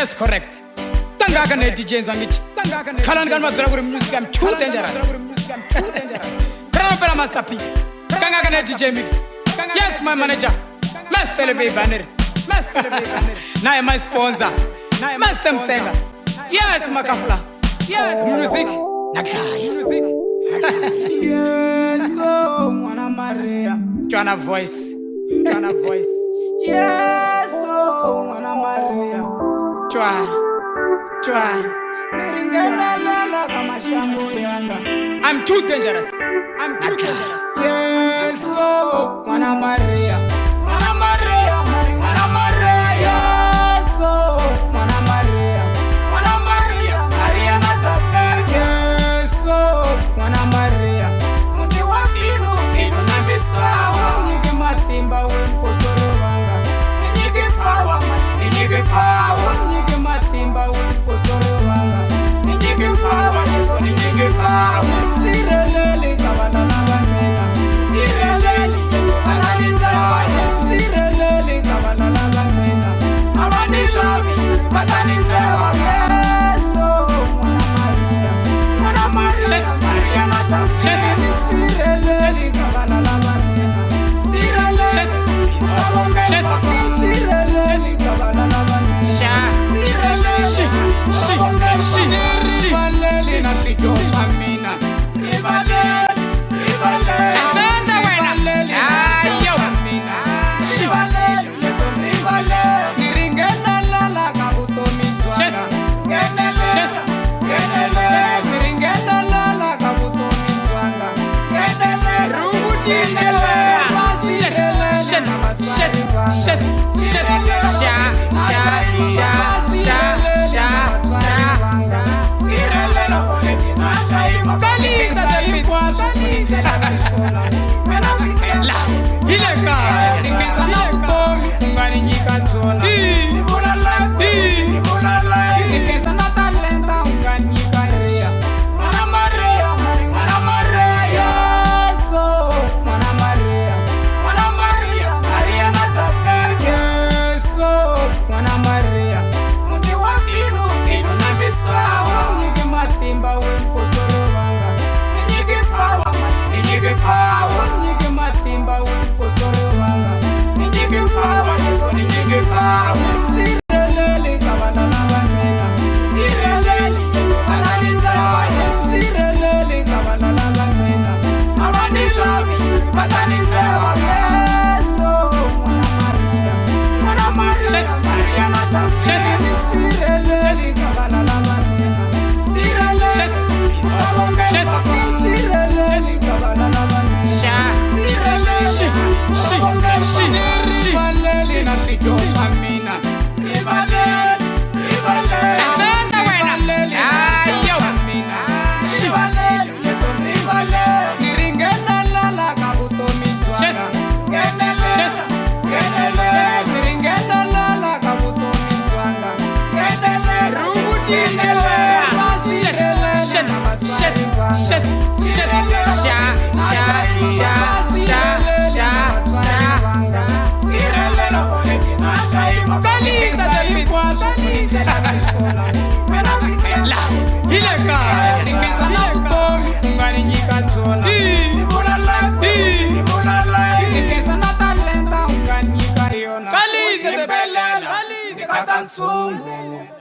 Yes, correct. Tangaka ne DJ Nzangichi. Kalan kan mazura kuri music am too dangerous. Pera Master P. Tangaka ne DJ Mix. Yes, my manager. Master Lebe Banner. Now my sponsor. Master Mtsenga. Yes, Makafla. Yes, music. Nakaya. Yes, oh, Mwana Maria. Joanna voice. Yes, oh, Mwana Maria. I'm too dangerous. Yes, oh, Mwana Maria. Mwana Maria. Yes, oh, Mwana Maria. Mwana Maria. Maria Natafe. Yes, oh, Mwana Maria. Muti wa inu na misawa. Nige matimba wempotoro wanga. Nige power. Nige matimba wempotoro wanga. Nige power. Nige power. Sirelele kabalala banena. Sirelele yeso alalita. Sirelele kabalala banena. Abani love, batani tewa. Yes, oh, Mwana Maria. Maria Natafe. Sirelele kabalala banena. Sirelele kabalala banena. Rivalele na shijosh amina. Rivalele. Chasanda wena. Ayo. Rivalele, yeso rivalele. Niringena lala kabuto michwana. Genele. Niringena lala kabuto michwana. Genele. Rungu jinjele. Tanzungu